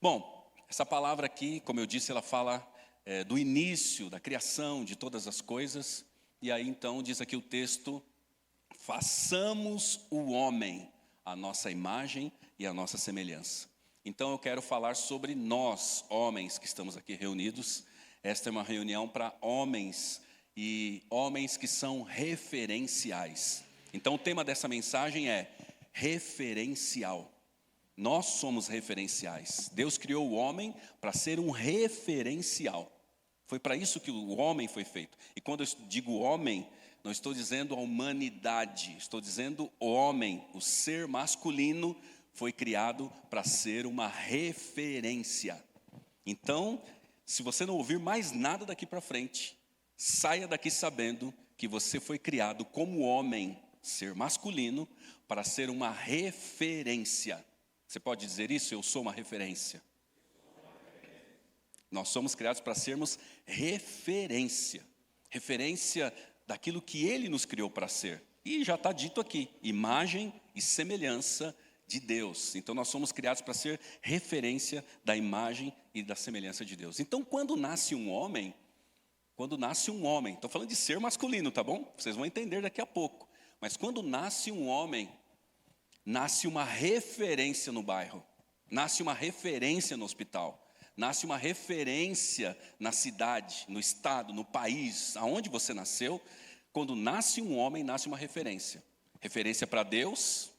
Bom, essa palavra aqui, como eu disse, ela fala do início, da criação de todas as coisas. E aí então diz aqui o texto: façamos o homem à nossa imagem e à nossa semelhança. Então eu quero falar sobre nós, homens que estamos aqui reunidos. Esta é uma reunião para homens e homens que são referenciais. Então o tema dessa mensagem é referencial. Nós somos referenciais. Deus criou o homem para ser um referencial. Foi para isso que o homem foi feito. E quando eu digo homem, não estou dizendo a humanidade, estou dizendo o homem, o ser masculino foi criado para ser uma referência. Então, se você não ouvir mais nada daqui para frente, saia daqui sabendo que você foi criado como homem, ser masculino, para ser uma referência. Você pode dizer isso? Eu sou uma referência. Nós somos criados para sermos referência. Referência daquilo que Ele nos criou para ser. E já está dito aqui, imagem e semelhança de Deus. Então nós somos criados para ser referência da imagem e da semelhança de Deus. Então quando nasce um homem, estou falando de ser masculino, tá bom? Vocês vão entender daqui a pouco. Mas quando nasce um homem, nasce uma referência no bairro, nasce uma referência no hospital, nasce uma referência na cidade, no estado, no país, aonde você nasceu. Quando nasce um homem, nasce uma referência. Referência para Deus,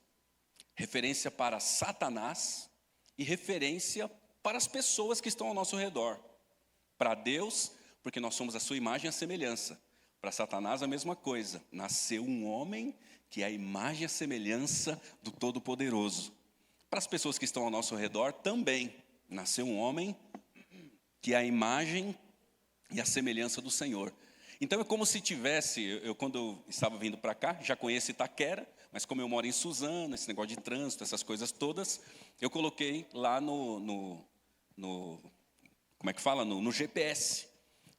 referência para Satanás e referência para as pessoas que estão ao nosso redor. Para Deus, porque nós somos a sua imagem e a semelhança. Para Satanás, a mesma coisa. Nasceu um homem que é a imagem e a semelhança do Todo-Poderoso. Para as pessoas que estão ao nosso redor, também. Nasceu um homem que é a imagem e a semelhança do Senhor. Então é como se tivesse, eu quando eu estava vindo para cá, já conheço Itaquera, mas como eu moro em Suzano, esse negócio de trânsito, essas coisas todas, eu coloquei lá no GPS.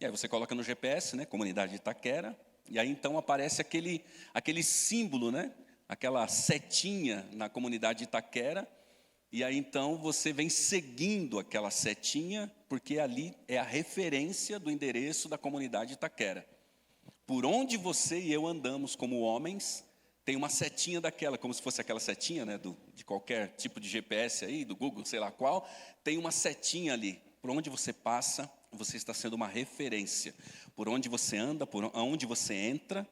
E aí você coloca no GPS, né, comunidade de Itaquera, e aí então aparece aquele símbolo, né, aquela setinha na comunidade de Itaquera, e aí então você vem seguindo aquela setinha, porque ali é a referência do endereço da comunidade de Itaquera. Por onde você e eu andamos como homens, tem uma setinha daquela, como se fosse aquela setinha, né, de qualquer tipo de GPS aí, do Google, sei lá qual, tem uma setinha ali. Por onde você passa, você está sendo uma referência. Por onde você anda, por onde você entra,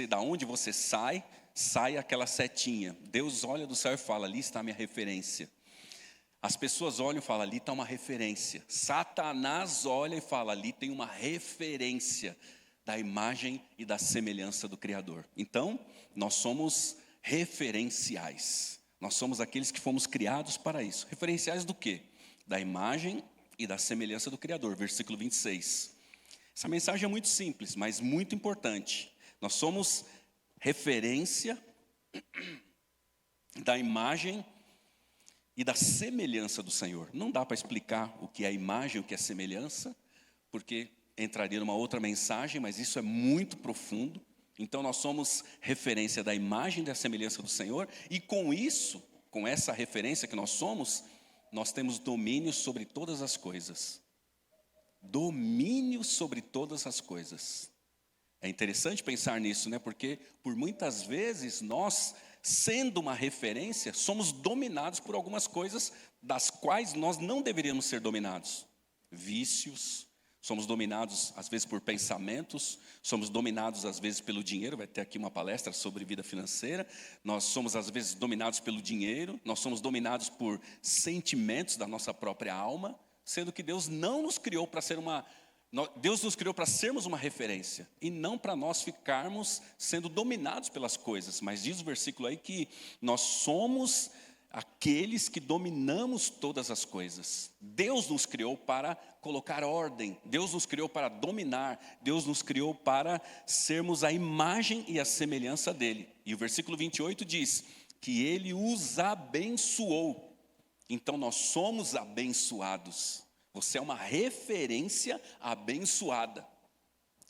da onde você sai aquela setinha. Deus olha do céu e fala: ali está a minha referência. As pessoas olham e falam: ali está uma referência. Satanás olha e fala: ali tem uma referência da imagem e da semelhança do Criador. Então, nós somos referenciais. Nós somos aqueles que fomos criados para isso. Referenciais do quê? Da imagem e da semelhança do Criador. Versículo 26. Essa mensagem é muito simples, mas muito importante. Nós somos referência da imagem e da semelhança do Senhor. Não dá para explicar o que é imagem, o que é semelhança, porque entraria numa outra mensagem, mas isso é muito profundo. Então nós somos referência da imagem e da semelhança do Senhor, e com isso, com essa referência que nós somos, nós temos domínio sobre todas as coisas. Domínio sobre todas as coisas. É interessante pensar nisso, né? Porque por muitas vezes nós, sendo uma referência, somos dominados por algumas coisas das quais nós não deveríamos ser dominados. Vícios, somos dominados às vezes por pensamentos, somos dominados às vezes pelo dinheiro. Vai ter aqui uma palestra sobre vida financeira. Nós somos às vezes dominados pelo dinheiro, nós somos dominados por sentimentos da nossa própria alma, sendo que Deus não nos criou para ser Deus nos criou para sermos uma referência e não para nós ficarmos sendo dominados pelas coisas. Mas diz o versículo aí que nós somos aqueles que dominamos todas as coisas. Deus nos criou para colocar ordem, Deus nos criou para dominar, Deus nos criou para sermos a imagem e a semelhança dele. E o versículo 28 diz que ele os abençoou. Então nós somos abençoados. Você é uma referência abençoada.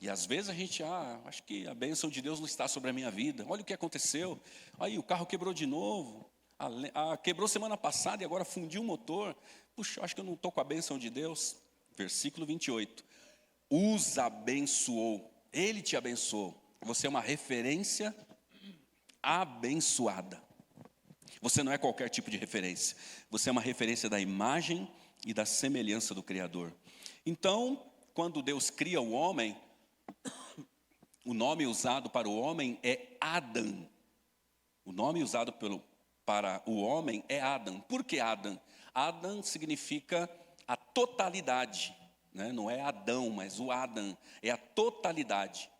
E às vezes a gente, acho que a bênção de Deus não está sobre a minha vida. Olha o que aconteceu. Aí o carro quebrou de novo. Quebrou semana passada e agora fundiu o motor. Puxa, acho que eu não estou com a bênção de Deus. Versículo 28. Os abençoou. Ele te abençoou. Você é uma referência abençoada. Você não é qualquer tipo de referência. Você é uma referência da imagem e da semelhança do Criador. Então, quando Deus cria o homem, o nome usado para o homem é Adão. O nome usado para o homem é Adão. Por que Adão? Adão significa a totalidade, né? Não é Adão, mas o Adão é a totalidade.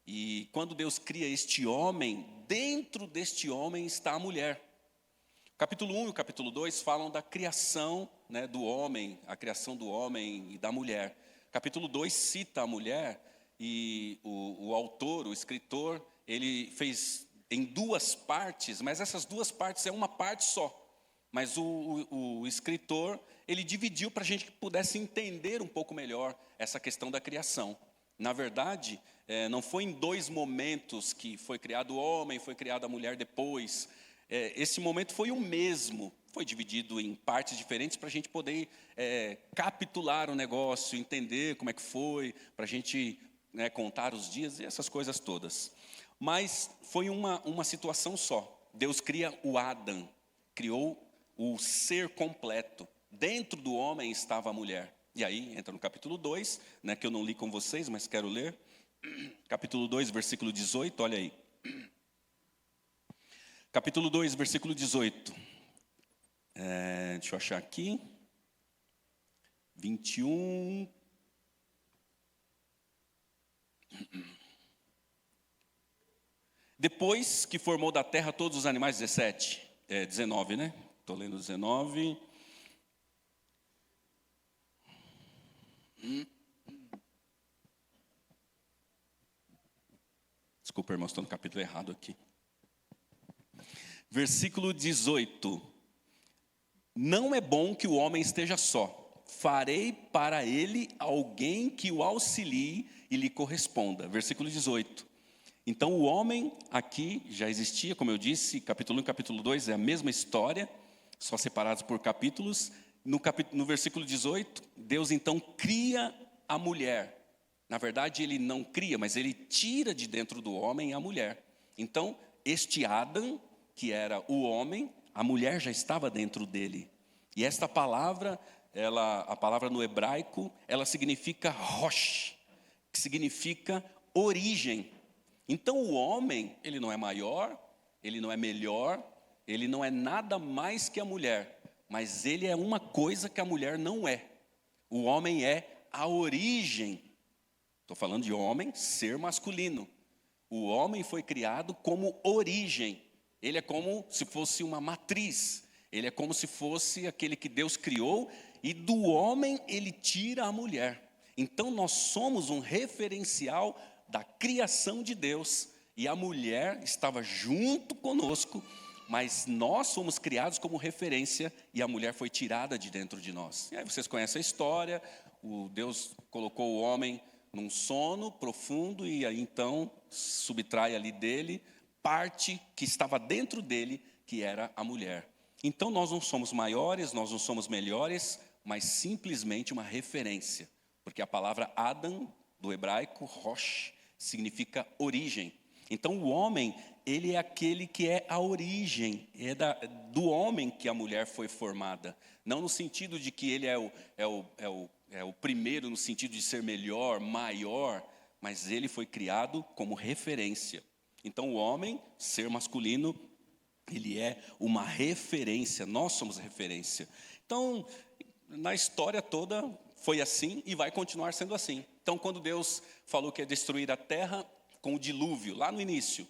E quando Deus cria este homem, dentro deste homem está a mulher. O capítulo 1 e o capítulo 2 falam da criação, né, do homem, a criação do homem e da mulher. O capítulo 2 cita a mulher e o autor, o escritor, ele fez em duas partes, mas essas duas partes é uma parte só. Mas o escritor, ele dividiu para a gente que pudesse entender um pouco melhor essa questão da criação. Na verdade, não foi em dois momentos que foi criado o homem, foi criada a mulher depois. Esse momento foi o mesmo, foi dividido em partes diferentes para a gente poder capitular o negócio, entender como é que foi, para a gente contar os dias e essas coisas todas. Mas foi uma situação só. Deus cria o Adão, criou o ser completo. Dentro do homem estava a mulher. E aí entra no capítulo 2, né, que eu não li com vocês, mas quero ler. Capítulo 2, versículo 18, olha aí. Capítulo 2, versículo 18. Deixa eu achar aqui. 21. Depois que formou da terra todos os animais, 19, né? Estou lendo 19. Desculpa, irmão, estou no capítulo errado aqui. Versículo 18. Não é bom que o homem esteja só. Farei para ele alguém que o auxilie e lhe corresponda. Versículo 18. Então o homem aqui já existia, como eu disse, capítulo 1 e capítulo 2 é a mesma história, só separados por capítulos. No versículo 18, Deus então cria a mulher. Na verdade, ele não cria, mas ele tira de dentro do homem a mulher. Então, este Adão, que era o homem, a mulher já estava dentro dele. E esta palavra, a palavra no hebraico, ela significa rosh, que significa origem. Então o homem, ele não é maior, ele não é melhor, ele não é nada mais que a mulher, mas ele é uma coisa que a mulher não é. O homem é a origem. Estou falando de homem, ser masculino. O homem foi criado como origem. Ele é como se fosse uma matriz. Ele é como se fosse aquele que Deus criou e do homem ele tira a mulher. Então nós somos um referencial da criação de Deus, e a mulher estava junto conosco, mas nós somos criados como referência, e a mulher foi tirada de dentro de nós. E aí vocês conhecem a história, Deus colocou o homem num sono profundo, e aí então subtrai ali dele, parte que estava dentro dele, que era a mulher. Então nós não somos maiores, nós não somos melhores, mas simplesmente uma referência, porque a palavra Adam, do hebraico, rosh, significa origem. Então o homem, ele é aquele que é a origem, do homem que a mulher foi formada. Não no sentido de que ele é o primeiro, no sentido de ser melhor, maior, mas ele foi criado como referência. Então o homem, ser masculino, ele é uma referência, nós somos referência. Então, na história toda foi assim e vai continuar sendo assim. Então, quando Deus falou que ia destruir a terra com o dilúvio, lá no início,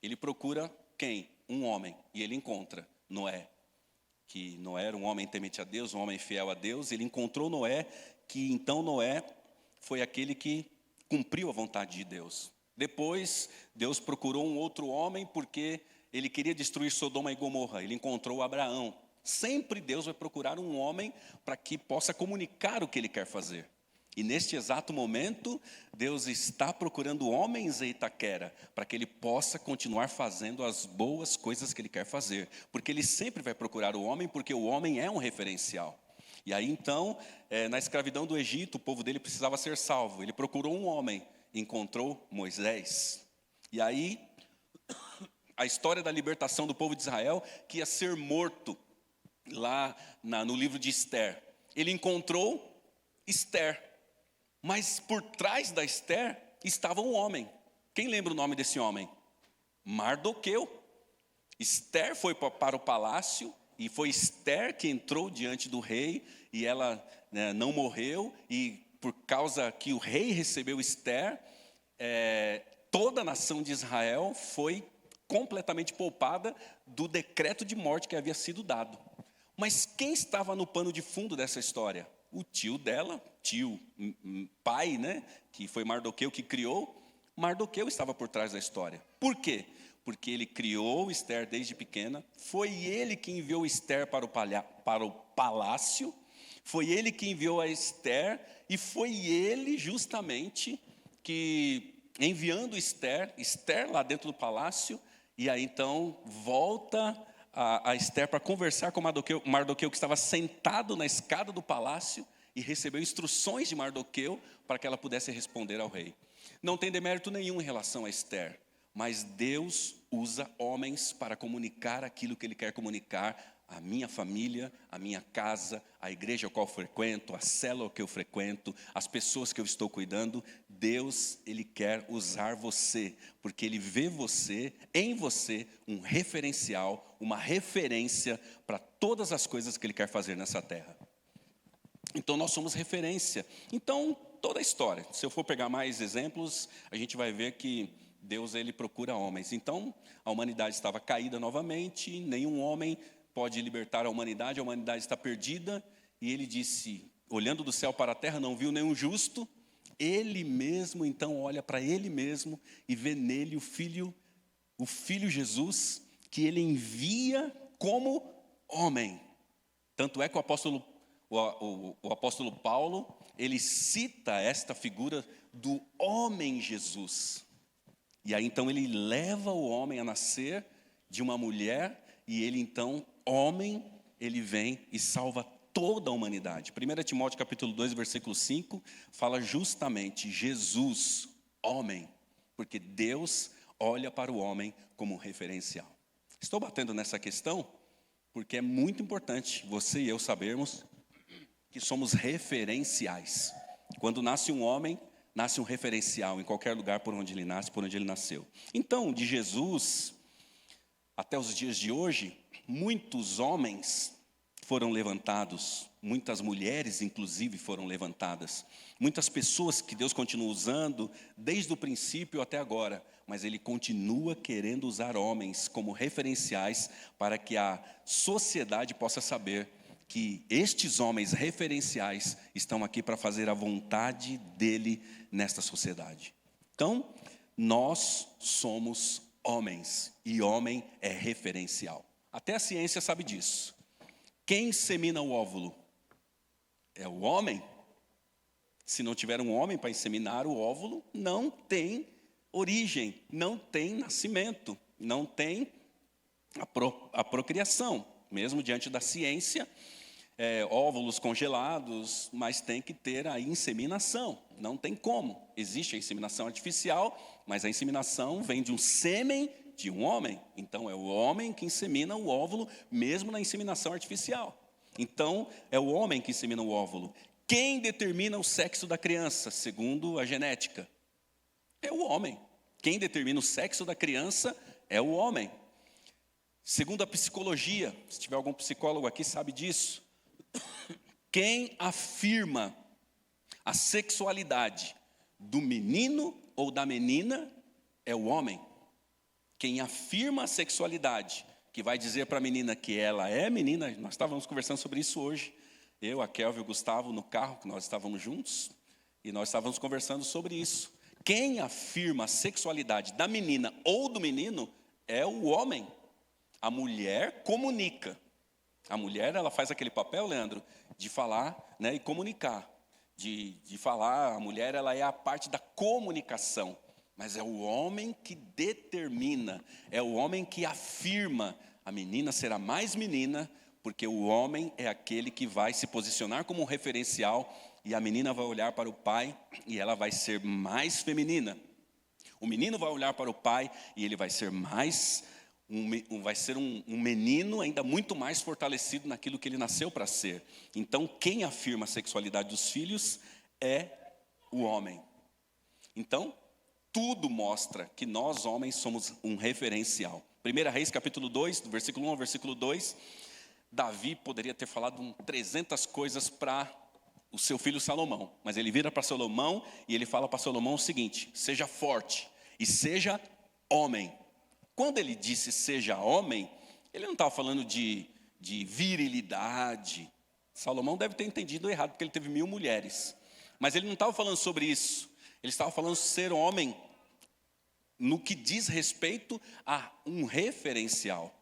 ele procura quem? Um homem, e ele encontra Noé, que Noé era um homem temente a Deus, um homem fiel a Deus. Ele encontrou Noé, que então Noé foi aquele que cumpriu a vontade de Deus. Depois, Deus procurou um outro homem, porque ele queria destruir Sodoma e Gomorra. Ele encontrou Abraão. Sempre Deus vai procurar um homem para que possa comunicar o que ele quer fazer. E neste exato momento, Deus está procurando homens em Itaquera, para que ele possa continuar fazendo as boas coisas que ele quer fazer. Porque ele sempre vai procurar o homem, porque o homem é um referencial. E aí então, na escravidão do Egito, o povo dele precisava ser salvo. Ele procurou um homem, encontrou Moisés. E aí, a história da libertação do povo de Israel, que ia ser morto lá no livro de Esther. Ele encontrou Esther, mas por trás da Esther estava um homem. Quem lembra o nome desse homem? Mardoqueu. Esther foi para o palácio, e foi Esther que entrou diante do rei, e ela não morreu, e por causa que o rei recebeu Esther, toda a nação de Israel foi completamente poupada do decreto de morte que havia sido dado. Mas quem estava no pano de fundo dessa história? O tio dela, pai, que foi Mardoqueu que criou. Mardoqueu estava por trás da história. Por quê? Porque ele criou Esther desde pequena, foi ele que enviou Esther para o palácio, foi ele que enviou a Esther, e foi ele justamente que, enviando Esther lá dentro do palácio, e aí então volta a Esther para conversar com Mardoqueu, que estava sentado na escada do palácio, e recebeu instruções de Mardoqueu para que ela pudesse responder ao rei. Não tem demérito nenhum em relação a Esther, mas Deus usa homens para comunicar aquilo que Ele quer comunicar à minha família, à minha casa, à igreja a qual eu frequento, à célula que eu frequento, às pessoas que eu estou cuidando. Deus, Ele quer usar você, porque Ele vê em você, um referencial, uma referência para todas as coisas que Ele quer fazer nessa terra. Então nós somos referência. Então, toda a história, se eu for pegar mais exemplos, a gente vai ver que Deus, Ele procura homens. Então, a humanidade estava caída novamente, nenhum homem pode libertar a humanidade está perdida. E Ele disse, olhando do céu para a terra, não viu nenhum justo. Ele mesmo, então, olha para Ele mesmo e vê nele o Filho Jesus, que Ele envia como homem. Tanto é que o apóstolo Paulo, ele cita esta figura do homem Jesus. E aí então ele leva o homem a nascer de uma mulher, e ele então, homem, ele vem e salva toda a humanidade. 1 Timóteo capítulo 2, versículo 5, fala justamente Jesus, homem, porque Deus olha para o homem como um referencial. Estou batendo nessa questão porque é muito importante você e eu sabermos que somos referenciais. Quando nasce um homem, nasce um referencial em qualquer lugar por onde ele nasce, por onde ele nasceu. Então, de Jesus até os dias de hoje, muitos homens foram levantados, muitas mulheres, inclusive, foram levantadas. Muitas pessoas que Deus continua usando desde o princípio até agora, mas Ele continua querendo usar homens como referenciais para que a sociedade possa saber que estes homens referenciais estão aqui para fazer a vontade dEle nesta sociedade. Então, nós somos homens, e homem é referencial. Até a ciência sabe disso. Quem insemina o óvulo? É o homem. Se não tiver um homem para inseminar o óvulo, não tem origem, não tem nascimento, não tem a procriação. Mesmo diante da ciência, óvulos congelados, mas tem que ter a inseminação. Não tem como. Existe a inseminação artificial, mas a inseminação vem de um sêmen de um homem. Então, é o homem que insemina o óvulo, mesmo na inseminação artificial. Então, é o homem que insemina o óvulo. Quem determina o sexo da criança, segundo a genética? É o homem. Quem determina o sexo da criança é o homem. Segundo a psicologia, se tiver algum psicólogo aqui sabe disso, quem afirma a sexualidade do menino ou da menina é o homem. Quem afirma a sexualidade, que vai dizer para a menina que ela é menina, nós estávamos conversando sobre isso hoje, eu, a Kelvin e o Gustavo no carro, que nós estávamos juntos, e nós estávamos conversando sobre isso. Quem afirma a sexualidade da menina ou do menino é o homem. A mulher comunica. A mulher, ela faz aquele papel, Leandro, de falar, e comunicar. De falar, a mulher, ela é a parte da comunicação. Mas é o homem que determina, é o homem que afirma, a menina será mais menina, porque o homem é aquele que vai se posicionar como um referencial e a menina vai olhar para o pai e ela vai ser mais feminina. O menino vai olhar para o pai e ele vai ser um menino ainda muito mais fortalecido naquilo que ele nasceu para ser. Então, quem afirma a sexualidade dos filhos é o homem. Então, tudo mostra que nós, homens, somos um referencial. 1 Reis, capítulo 2, do versículo 1 ao versículo 2, Davi poderia ter falado 300 coisas para o seu filho Salomão, mas ele vira para Salomão e ele fala para Salomão o seguinte: seja forte e seja homem. Quando ele disse seja homem, ele não estava falando de virilidade. Salomão deve ter entendido errado, porque ele teve 1000 mulheres. Mas ele não estava falando sobre isso. Ele estava falando ser homem no que diz respeito a um referencial.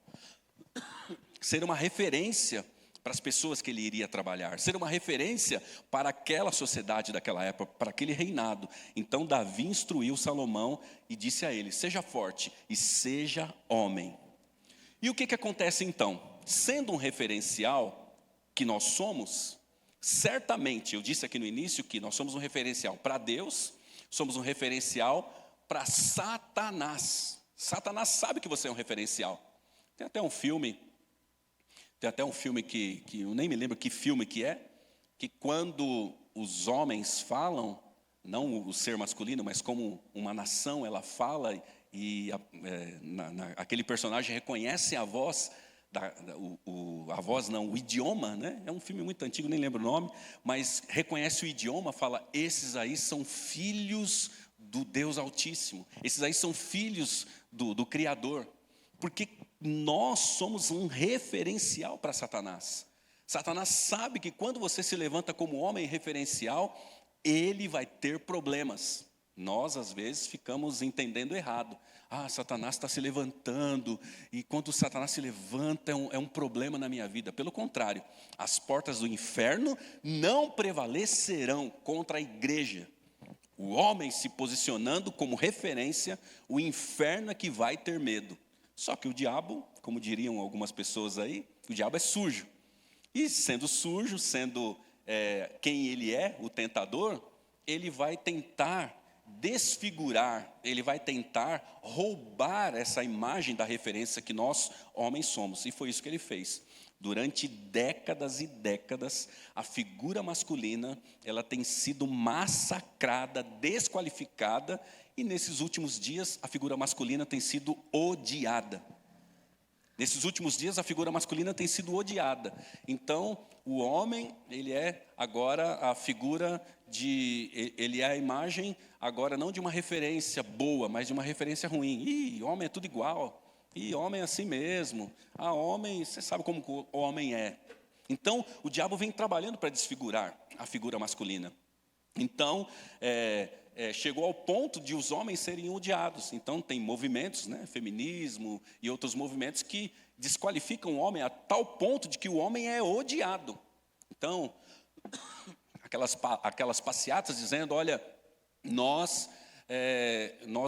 Ser uma referência para as pessoas que ele iria trabalhar. Ser uma referência para aquela sociedade daquela época, para aquele reinado. Então Davi instruiu Salomão e disse a ele: seja forte e seja homem. E o que acontece então? Sendo um referencial que nós somos, certamente, eu disse aqui no início que nós somos um referencial para Deus, somos um referencial para Satanás. Satanás sabe que você é um referencial. Tem até um filme que eu nem me lembro que filme que é, que quando os homens falam, não o ser masculino, mas como uma nação ela fala, e aquele personagem reconhece a voz, o idioma, né? É um filme muito antigo, nem lembro o nome, mas reconhece o idioma, fala: esses aí são filhos do Deus Altíssimo, esses aí são filhos do Criador, porque nós somos um referencial para Satanás. Satanás sabe que quando você se levanta como homem referencial, ele vai ter problemas. Nós, às vezes, ficamos entendendo errado. Satanás está se levantando, e quando Satanás se levanta é um problema na minha vida. Pelo contrário, as portas do inferno não prevalecerão contra a igreja. O homem se posicionando como referência, o inferno é que vai ter medo. Só que o diabo, como diriam algumas pessoas aí, o diabo é sujo. E sendo sujo, sendo quem ele é, o tentador, ele vai tentar desfigurar, ele vai tentar roubar essa imagem da referência que nós, homens, somos. E foi isso que ele fez. Durante décadas e décadas, a figura masculina, ela tem sido massacrada, desqualificada, e nesses últimos dias, a figura masculina tem sido odiada. Nesses últimos dias, a figura masculina tem sido odiada. Então, o homem, ele é agora a figura ele é a imagem agora não de uma referência boa, mas de uma referência ruim. Homem é tudo igual. Homem é assim mesmo. Homem, você sabe como o homem é. Então, o diabo vem trabalhando para desfigurar a figura masculina. Então, chegou ao ponto de os homens serem odiados. Então, tem movimentos, né, feminismo e outros movimentos que desqualificam o homem a tal ponto de que o homem é odiado. Então, aquelas passeatas dizendo: olha, nós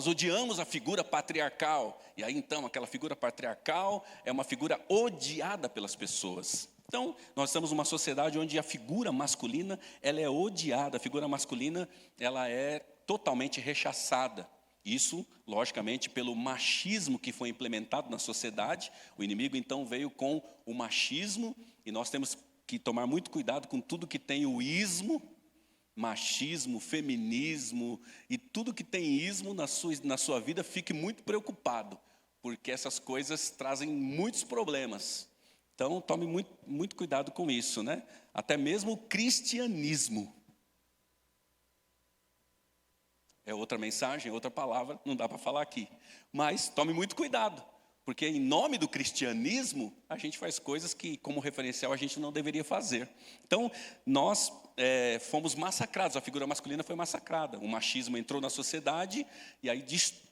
odiamos a figura patriarcal. E aí, então, aquela figura patriarcal é uma figura odiada pelas pessoas. Então, nós estamos numa sociedade onde a figura masculina, ela é odiada. A figura masculina, ela é totalmente rechaçada. Isso, logicamente, pelo machismo que foi implementado na sociedade. O inimigo, então, veio com o machismo, e nós temos que tomar muito cuidado com tudo que tem o ismo, machismo, feminismo, e tudo que tem ismo na sua vida, fique muito preocupado, porque essas coisas trazem muitos problemas. Então, tome muito, muito cuidado com isso, né? Até mesmo o cristianismo. É outra mensagem, outra palavra, não dá para falar aqui. Mas tome muito cuidado, porque em nome do cristianismo, a gente faz coisas que, como referencial, a gente não deveria fazer. Então, nós fomos massacrados, a figura masculina foi massacrada. O machismo entrou na sociedade e aí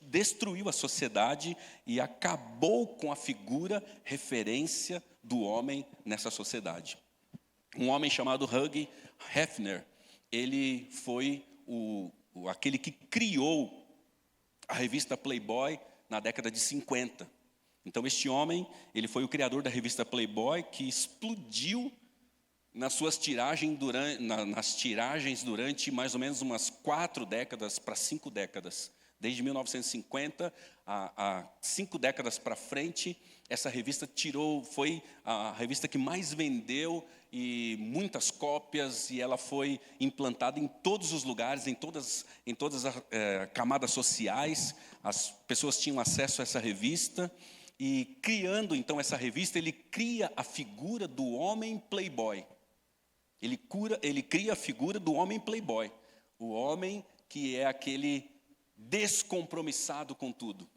destruiu a sociedade e acabou com a figura referência do homem nessa sociedade. Um homem chamado Hugh Hefner, ele foi aquele que criou a revista Playboy na década de 50. Então, este homem, ele foi o criador da revista Playboy, que explodiu nas suas tiragens nas tiragens durante mais ou menos umas 4 décadas para 5 décadas. Desde 1950 a 5 décadas para frente, essa revista foi a revista que mais vendeu, e muitas cópias, e ela foi implantada em todos os lugares, em todas as camadas sociais. As pessoas tinham acesso a essa revista, e criando então essa revista, ele cria a figura do homem playboy. Ele cria a figura do homem playboy, o homem que é aquele descompromissado com tudo.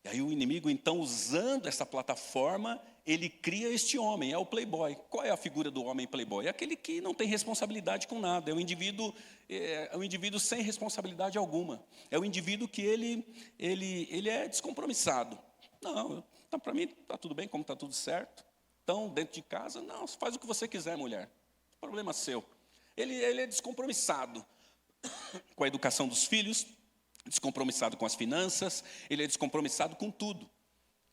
E aí o inimigo, então, usando essa plataforma, ele cria este homem, é o playboy. Qual é a figura do homem playboy? É aquele que não tem responsabilidade com nada, é um indivíduo sem responsabilidade alguma. É um indivíduo que ele é descompromissado. Não, para mim está tudo bem, como está tudo certo. Então, dentro de casa, não, faz o que você quiser, mulher. Problema seu. Ele é descompromissado com a educação dos filhos, descompromissado com as finanças, ele é descompromissado com tudo.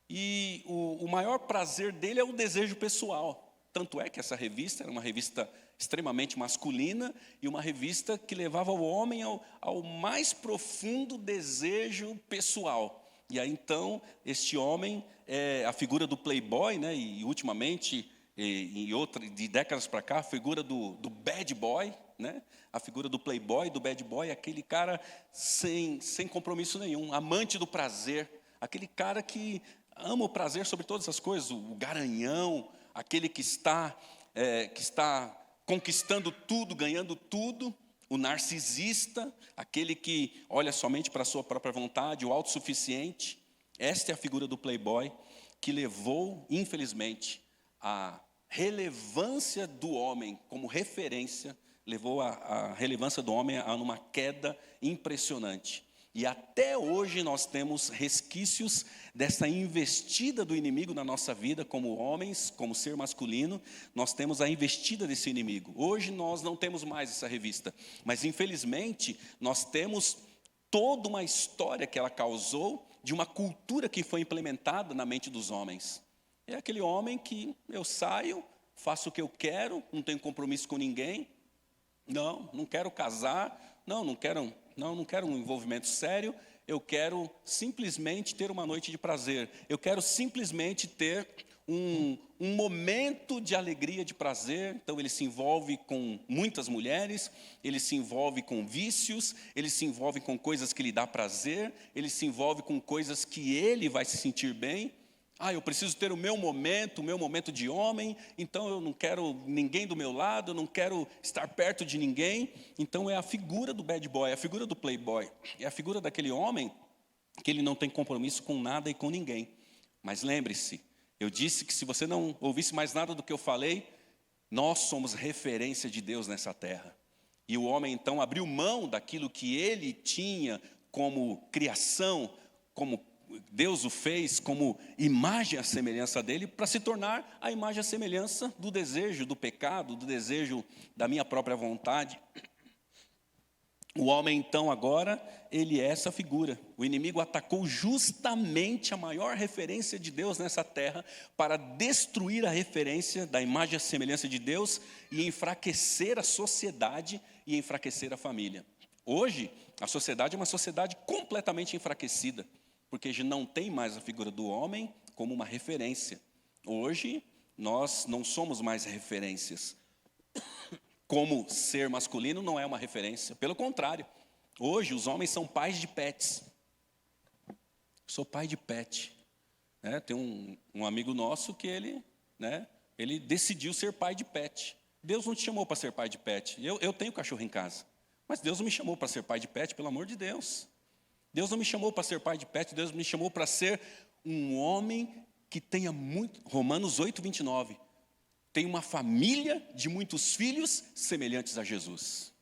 E o maior prazer dele é o desejo pessoal. Tanto é que essa revista era uma revista extremamente masculina e uma revista que levava o homem ao mais profundo desejo pessoal. E aí então, este homem é a figura do playboy, né? E ultimamente, de décadas para cá, a figura do bad boy, né? A figura do playboy, do bad boy, aquele cara sem compromisso nenhum, amante do prazer, aquele cara que ama o prazer sobre todas as coisas, o garanhão, aquele que está conquistando tudo, ganhando tudo, o narcisista, aquele que olha somente para a sua própria vontade, o autossuficiente. Esta é a figura do playboy que levou, infelizmente, a relevância do homem como referência, levou a relevância do homem a uma queda impressionante. E até hoje nós temos resquícios dessa investida do inimigo na nossa vida, como homens, como ser masculino, nós temos a investida desse inimigo. Hoje nós não temos mais essa revista, mas infelizmente nós temos toda uma história que ela causou, de uma cultura que foi implementada na mente dos homens. É aquele homem que eu saio, faço o que eu quero, não tenho compromisso com ninguém, não quero casar, não quero um envolvimento sério, eu quero simplesmente ter uma noite de prazer, eu quero simplesmente ter um momento de alegria, de prazer. Então ele se envolve com muitas mulheres, ele se envolve com vícios, ele se envolve com coisas que lhe dá prazer, ele se envolve com coisas que ele vai se sentir bem. Eu preciso ter o meu momento de homem, então eu não quero ninguém do meu lado, eu não quero estar perto de ninguém. Então é a figura do bad boy, é a figura do playboy, é a figura daquele homem que ele não tem compromisso com nada e com ninguém. Mas lembre-se, eu disse que se você não ouvisse mais nada do que eu falei, nós somos referência de Deus nessa terra. E o homem então abriu mão daquilo que ele tinha como criação, como Deus o fez como imagem à semelhança dele, para se tornar a imagem à semelhança do desejo, do pecado, do desejo da minha própria vontade. O homem então agora, ele é essa figura. O inimigo atacou justamente a maior referência de Deus nessa terra, para destruir a referência da imagem à semelhança de Deus e enfraquecer a sociedade e enfraquecer a família. Hoje, a sociedade é uma sociedade completamente enfraquecida, porque já não tem mais a figura do homem como uma referência. Hoje, nós não somos mais referências. Como ser masculino não é uma referência. Pelo contrário, hoje os homens são pais de pets. Sou pai de pet. Tem um amigo nosso que ele decidiu ser pai de pet. Deus não te chamou para ser pai de pet. Eu tenho cachorro em casa. Mas Deus não me chamou para ser pai de pet, pelo amor de Deus. Deus não me chamou para ser pai de pet, Deus me chamou para ser um homem que tenha muito. Romanos 8, 29. Tem uma família de muitos filhos semelhantes a Jesus.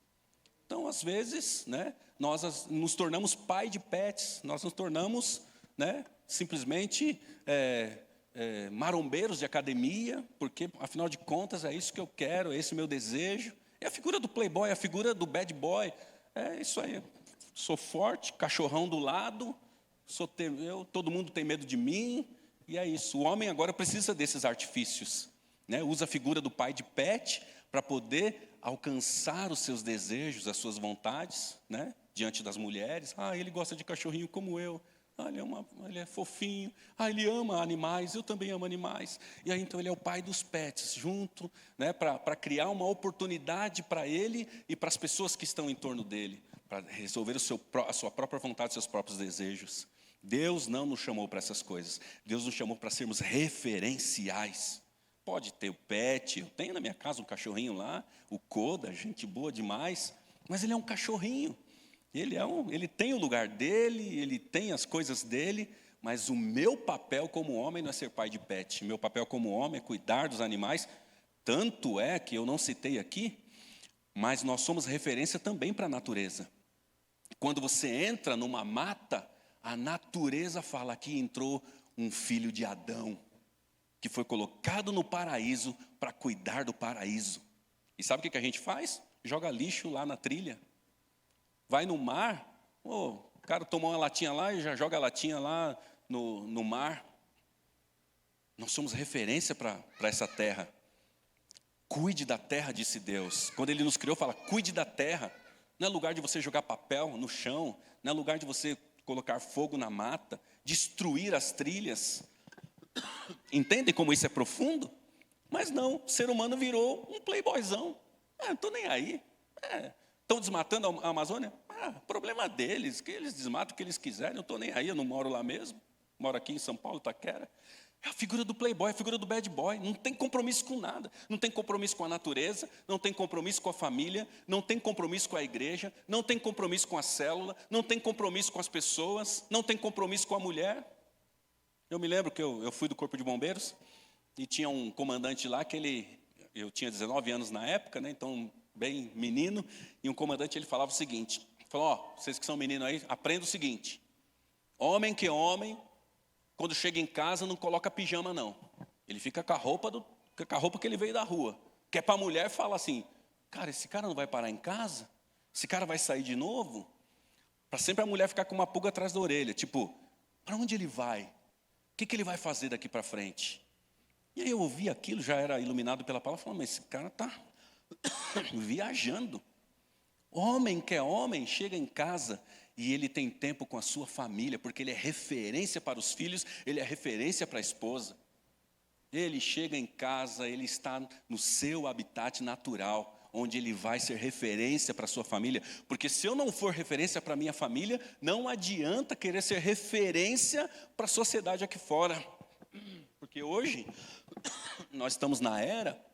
Então, às vezes, nós nos tornamos pai de pets, nós nos tornamos simplesmente marombeiros de academia, porque, afinal de contas, é isso que eu quero, é esse o meu desejo. É a figura do playboy, é a figura do bad boy, é isso aí. Sou forte, cachorrão do lado, todo mundo tem medo de mim, E é isso. O homem agora precisa desses artifícios, né? Usa a figura do pai de pet para poder alcançar os seus desejos, as suas vontades, né? Diante das mulheres. Ele gosta de cachorrinho como eu. Ele é fofinho. Ele ama animais, eu também amo animais. E aí, então, ele é o pai dos pets, junto, né, para criar uma oportunidade para ele e para as pessoas que estão em torno dele, para resolver a sua própria vontade, seus próprios desejos. Deus não nos chamou para essas coisas. Deus nos chamou para sermos referenciais. Pode ter o pet, eu tenho na minha casa um cachorrinho lá, o Koda, gente boa demais, mas ele é um cachorrinho. Ele tem o lugar dele, ele tem as coisas dele, mas o meu papel como homem não é ser pai de pet. Meu papel como homem é cuidar dos animais. Tanto é que eu não citei aqui, mas nós somos referência também para a natureza. Quando você entra numa mata, a natureza fala: aqui entrou um filho de Adão, que foi colocado no paraíso para cuidar do paraíso. E sabe o que a gente faz? Joga lixo lá na trilha. Vai no mar, o cara tomou uma latinha lá e já joga a latinha lá no mar. Nós somos referência para essa terra. Cuide da terra, disse Deus. Quando Ele nos criou, fala: cuide da terra. Não é lugar de você jogar papel no chão, não é lugar de você colocar fogo na mata, destruir as trilhas. Entendem como isso é profundo? Mas não, o ser humano virou um playboyzão. Não estou nem aí. Estão desmatando a Amazônia? Problema deles, que eles desmatam o que eles quiserem, eu estou nem aí, eu não moro lá mesmo, moro aqui em São Paulo, Itaquera. É a figura do playboy, a figura do bad boy, não tem compromisso com nada, não tem compromisso com a natureza, não tem compromisso com a família, não tem compromisso com a igreja, não tem compromisso com a célula, não tem compromisso com as pessoas, não tem compromisso com a mulher. Eu me lembro que eu fui do Corpo de Bombeiros e tinha um comandante lá eu tinha 19 anos na época, né, então bem menino, e um comandante ele falava o seguinte, falou: vocês que são meninos aí, aprenda o seguinte: homem que é homem, quando chega em casa não coloca pijama não, ele fica com a roupa que ele veio da rua, que é para a mulher falar assim: cara, esse cara não vai parar em casa? Esse cara vai sair de novo? Para sempre a mulher ficar com uma pulga atrás da orelha, tipo, para onde ele vai? O que ele vai fazer daqui para frente? E aí eu ouvi aquilo, já era iluminado pela palavra, falando: mas esse cara está viajando. Homem que é homem, chega em casa e ele tem tempo com a sua família, porque ele é referência para os filhos, ele é referência para a esposa. Ele chega em casa, ele está no seu habitat natural, onde ele vai ser referência para a sua família, porque se eu não for referência para a minha família, não adianta querer ser referência para a sociedade aqui fora. Porque hoje, nós estamos na era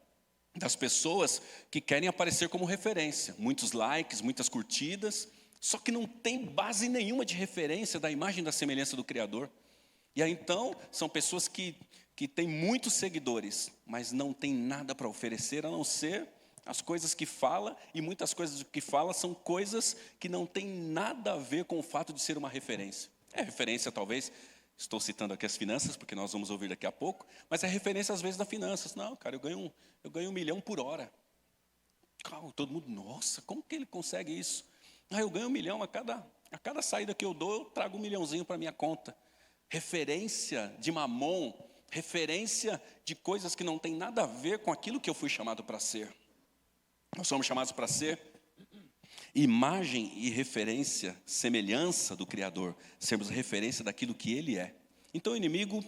das pessoas que querem aparecer como referência. Muitos likes, muitas curtidas, só que não tem base nenhuma de referência da imagem e da semelhança do Criador. E aí então, são pessoas que têm muitos seguidores, mas não têm nada para oferecer, a não ser as coisas que fala, e muitas coisas que fala são coisas que não têm nada a ver com o fato de ser uma referência. É referência talvez, estou citando aqui as finanças, porque nós vamos ouvir daqui a pouco, mas é referência às vezes das finanças. Não, cara, eu ganho 1 milhão por hora. Todo mundo, nossa, como que ele consegue isso? Eu ganho 1 milhão a cada saída que eu dou, eu trago 1 milhãozinho para a minha conta. Referência de mamon, referência de coisas que não tem nada a ver com aquilo que eu fui chamado para ser. Nós somos chamados para ser imagem e referência, semelhança do Criador, sermos referência daquilo que Ele é. Então o inimigo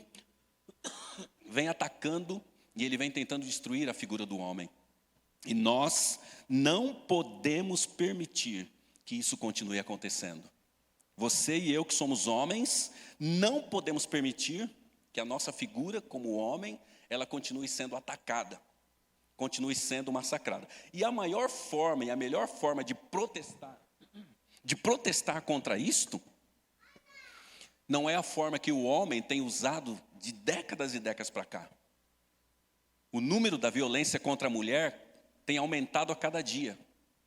vem atacando e ele vem tentando destruir a figura do homem. E nós não podemos permitir que isso continue acontecendo. Você e eu que somos homens, não podemos permitir que a nossa figura como homem, ela continue sendo atacada, continue sendo massacrada. E a maior forma e a melhor forma de protestar contra isto, não é a forma que o homem tem usado de décadas e décadas para cá. O número da violência contra a mulher tem aumentado a cada dia.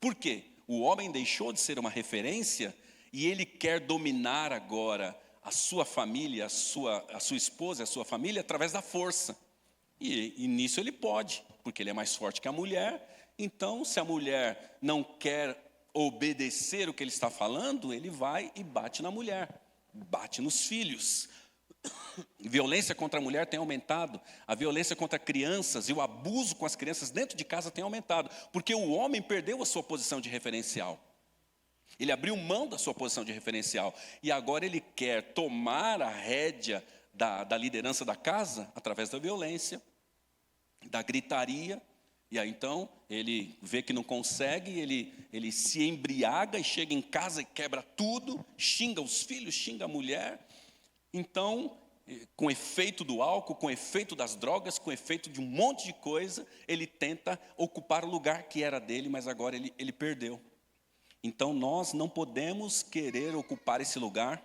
Por quê? O homem deixou de ser uma referência e ele quer dominar agora a sua família, a sua esposa, a sua família, através da força. E nisso ele pode, porque ele é mais forte que a mulher. Então, se a mulher não quer obedecer o que ele está falando, ele vai e bate na mulher, bate nos filhos. Violência contra a mulher tem aumentado, a violência contra crianças e o abuso com as crianças dentro de casa tem aumentado, porque o homem perdeu a sua posição de referencial. Ele abriu mão da sua posição de referencial e agora ele quer tomar a rédea da liderança da casa através da violência, da gritaria. E aí então ele vê que não consegue, ele se embriaga e chega em casa e quebra tudo, xinga os filhos, xinga a mulher. Então, com efeito do álcool, com efeito das drogas, com efeito de um monte de coisa, ele tenta ocupar o lugar que era dele, mas agora ele perdeu. Então nós não podemos querer ocupar esse lugar,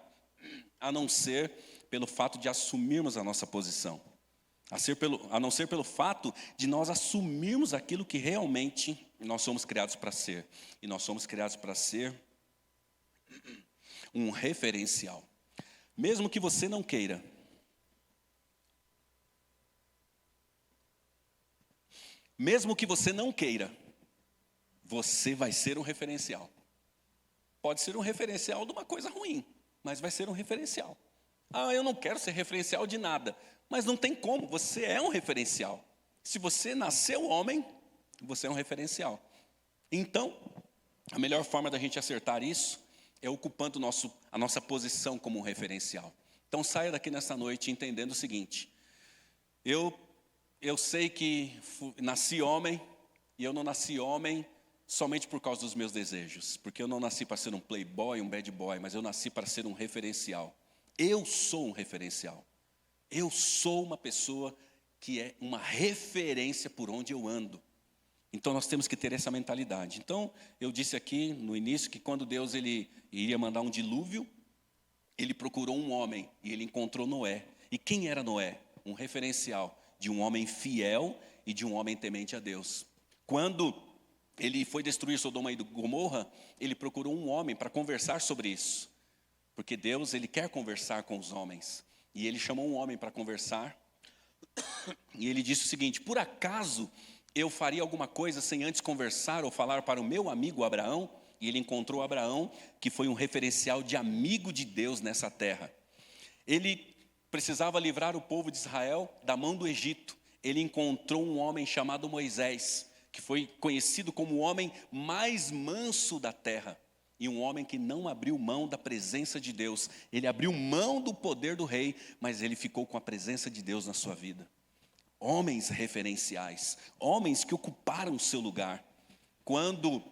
a não ser pelo fato de assumirmos a nossa posição. A não ser pelo fato de nós assumirmos aquilo que realmente nós somos criados para ser. E nós somos criados para ser um referencial. Mesmo que você não queira. Mesmo que você não queira, você vai ser um referencial. Pode ser um referencial de uma coisa ruim, mas vai ser um referencial. Ah, eu não quero ser referencial de nada. Mas não tem como, você é um referencial. Se você nasceu homem, você é um referencial. Então, a melhor forma da gente acertar isso é ocupando a nossa posição como um referencial. Então saia daqui nessa noite entendendo o seguinte: eu sei que nasci homem, e eu não nasci homem somente por causa dos meus desejos, porque eu não nasci para ser um playboy, um bad boy, mas eu nasci para ser um referencial. Eu sou um referencial. Eu sou uma pessoa que é uma referência por onde eu ando. Então nós temos que ter essa mentalidade. Então eu disse aqui no início que quando Deus ele iria mandar um dilúvio, ele procurou um homem e ele encontrou Noé. E quem era Noé? Um referencial de um homem fiel e de um homem temente a Deus. Quando ele foi destruir Sodoma e Gomorra, ele procurou um homem para conversar sobre isso. Porque Deus ele quer conversar com os homens. E ele chamou um homem para conversar, e ele disse o seguinte: por acaso eu faria alguma coisa sem antes conversar ou falar para o meu amigo Abraão? E ele encontrou Abraão, que foi um referencial de amigo de Deus nessa terra. Ele precisava livrar o povo de Israel da mão do Egito. Ele encontrou um homem chamado Moisés, que foi conhecido como o homem mais manso da terra. E um homem que não abriu mão da presença de Deus. Ele abriu mão do poder do rei, mas ele ficou com a presença de Deus na sua vida. Homens referenciais, homens que ocuparam o seu lugar. Quando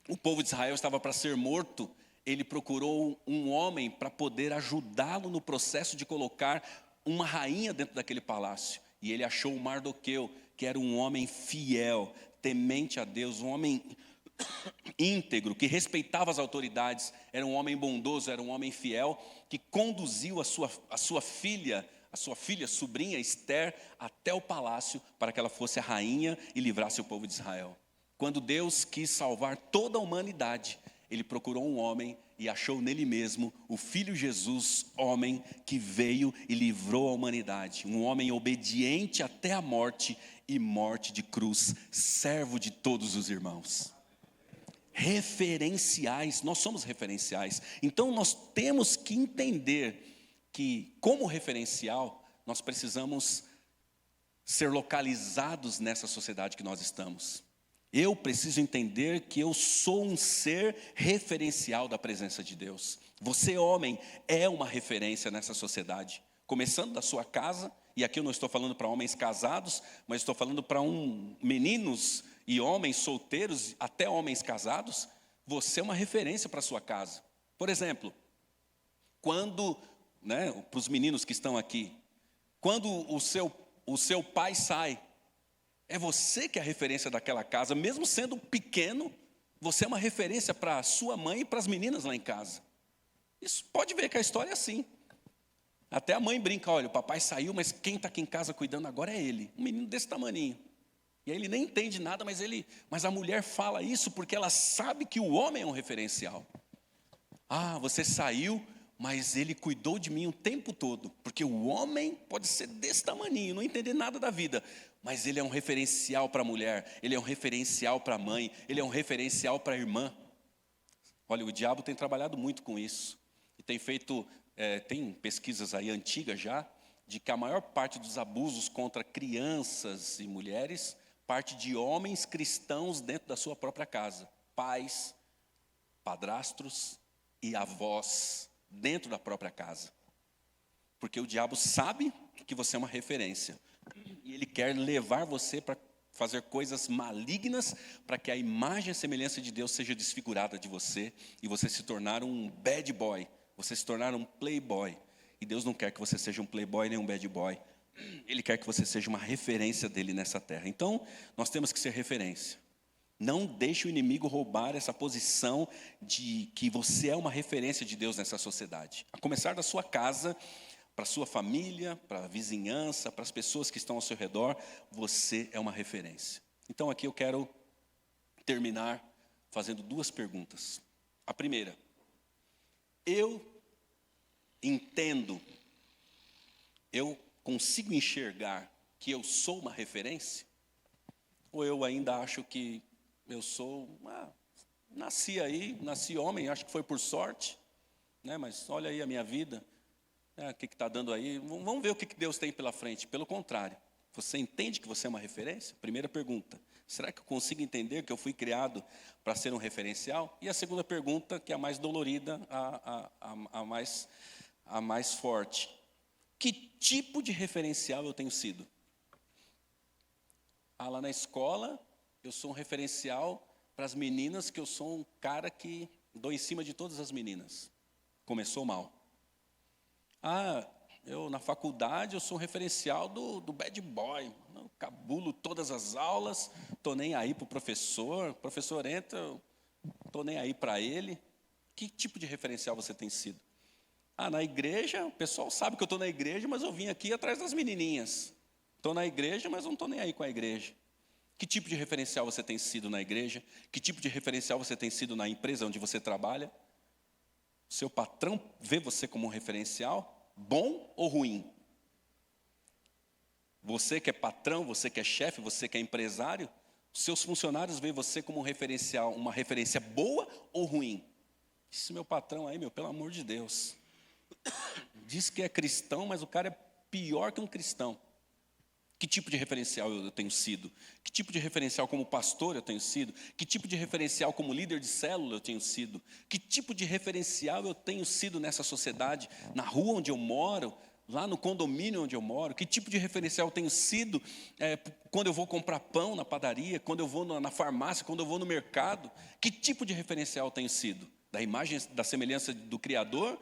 o povo de Israel estava para ser morto, ele procurou um homem para poder ajudá-lo no processo de colocar uma rainha dentro daquele palácio. E ele achou o Mardoqueu, que era um homem fiel, temente a Deus, um homem íntegro, que respeitava as autoridades, era um homem bondoso, era um homem fiel, que conduziu a sua filha, sobrinha Esther, até o palácio, para que ela fosse a rainha e livrasse o povo de Israel. Quando Deus quis salvar toda a humanidade, ele procurou um homem e achou nele mesmo o Filho Jesus, homem que veio e livrou a humanidade. Um homem obediente até a morte e morte de cruz, servo de todos os irmãos. Referenciais, nós somos referenciais. Então nós temos que entender que, como referencial, nós precisamos ser localizados nessa sociedade que nós estamos. Eu preciso entender que eu sou um ser referencial da presença de Deus. Você, homem, é uma referência nessa sociedade. Começando da sua casa, e aqui eu não estou falando para homens casados, mas estou falando para meninos e homens solteiros, até homens casados. Você é uma referência para a sua casa. Por exemplo, quando, para os meninos que estão aqui, quando o seu pai sai, é você que é a referência daquela casa, mesmo sendo pequeno, você é uma referência para a sua mãe e para as meninas lá em casa. Isso pode ver que a história é assim. Até a mãe brinca: olha, o papai saiu, mas quem está aqui em casa cuidando agora é ele. Um menino desse tamaninho. E aí ele nem entende nada, mas a mulher fala isso porque ela sabe que o homem é um referencial. Ah, você saiu, mas ele cuidou de mim o tempo todo. Porque o homem pode ser desse tamaninho, não entender nada da vida, mas ele é um referencial para a mulher, ele é um referencial para a mãe, ele é um referencial para a irmã. Olha, o diabo tem trabalhado muito com isso. E tem feito, tem pesquisas aí antigas já, de que a maior parte dos abusos contra crianças e mulheres parte de homens cristãos dentro da sua própria casa. Pais, padrastros e avós dentro da própria casa. Porque o diabo sabe que você é uma referência. E ele quer levar você para fazer coisas malignas para que a imagem e a semelhança de Deus seja desfigurada de você e você se tornar um bad boy, você se tornar um playboy. E Deus não quer que você seja um playboy nem um bad boy. Ele quer que você seja uma referência dele nessa terra. Então, nós temos que ser referência. Não deixe o inimigo roubar essa posição de que você é uma referência de Deus nessa sociedade. A começar da sua casa, para a sua família, para a vizinhança, para as pessoas que estão ao seu redor, você é uma referência. Então aqui eu quero terminar fazendo 2 perguntas. A primeira, eu entendo, eu consigo enxergar que eu sou uma referência? Ou eu ainda acho que eu sou, nasci homem, acho que foi por sorte, né? Mas olha aí a minha vida. O que está dando aí? Vamos ver o que Deus tem pela frente. Pelo contrário, você entende que você é uma referência? Primeira pergunta, será que eu consigo entender que eu fui criado para ser um referencial? E a segunda pergunta, que é a mais dolorida, a mais forte. Que tipo de referencial eu tenho sido? Lá na escola, eu sou um referencial para as meninas, que eu sou um cara que dou em cima de todas as meninas. Começou mal. Eu na faculdade eu sou um referencial do bad boy, eu cabulo todas as aulas, estou nem aí para o professor entra, estou nem aí para ele. Que tipo de referencial você tem sido? Na igreja, o pessoal sabe que eu estou na igreja, mas eu vim aqui atrás das menininhas. Estou na igreja, mas não estou nem aí com a igreja. Que tipo de referencial você tem sido na igreja? Que tipo de referencial você tem sido na empresa onde você trabalha? Seu patrão vê você como um referencial, bom ou ruim? Você que é patrão, você que é chefe, você que é empresário, seus funcionários veem você como um referencial, uma referência boa ou ruim? Esse meu patrão aí, pelo amor de Deus, diz que é cristão, mas o cara é pior que um cristão. Que tipo de referencial eu tenho sido? Que tipo de referencial como pastor eu tenho sido? Que tipo de referencial como líder de célula eu tenho sido? Que tipo de referencial eu tenho sido nessa sociedade, na rua onde eu moro, lá no condomínio onde eu moro? Que tipo de referencial eu tenho sido quando eu vou comprar pão na padaria, quando eu vou na farmácia, quando eu vou no mercado? Que tipo de referencial eu tenho sido? Da imagem, da semelhança do Criador?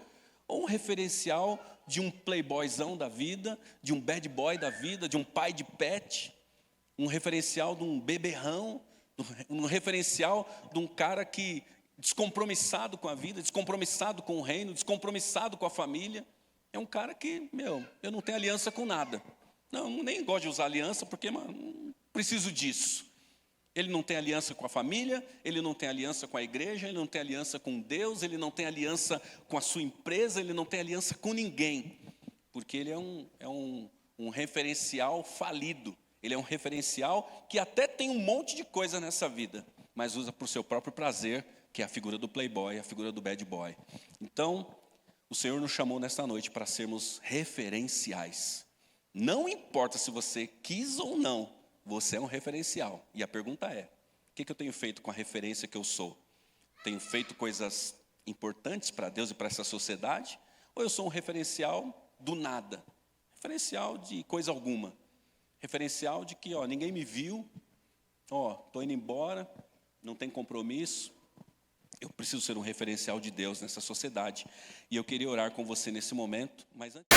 Ou um referencial de um playboyzão da vida, de um bad boy da vida, de um pai de pet, um referencial de um beberrão, um referencial de um cara que descompromissado com a vida, descompromissado com o reino, descompromissado com a família. É um cara que, eu não tenho aliança com nada. Não, nem gosto de usar aliança porque não preciso disso. Ele não tem aliança com a família, ele não tem aliança com a igreja, ele não tem aliança com Deus, ele não tem aliança com a sua empresa, ele não tem aliança com ninguém. Porque ele é um referencial falido. Ele é um referencial que até tem um monte de coisa nessa vida, mas usa para o seu próprio prazer, que é a figura do playboy, a figura do bad boy. Então, o Senhor nos chamou nesta noite para sermos referenciais. Não importa se você quis ou não, você é um referencial. E a pergunta é, o que eu tenho feito com a referência que eu sou? Tenho feito coisas importantes para Deus e para essa sociedade? Ou eu sou um referencial do nada? Referencial de coisa alguma. Referencial de que ninguém me viu, estou indo embora, não tem compromisso. Eu preciso ser um referencial de Deus nessa sociedade. E eu queria orar com você nesse momento, mas antes...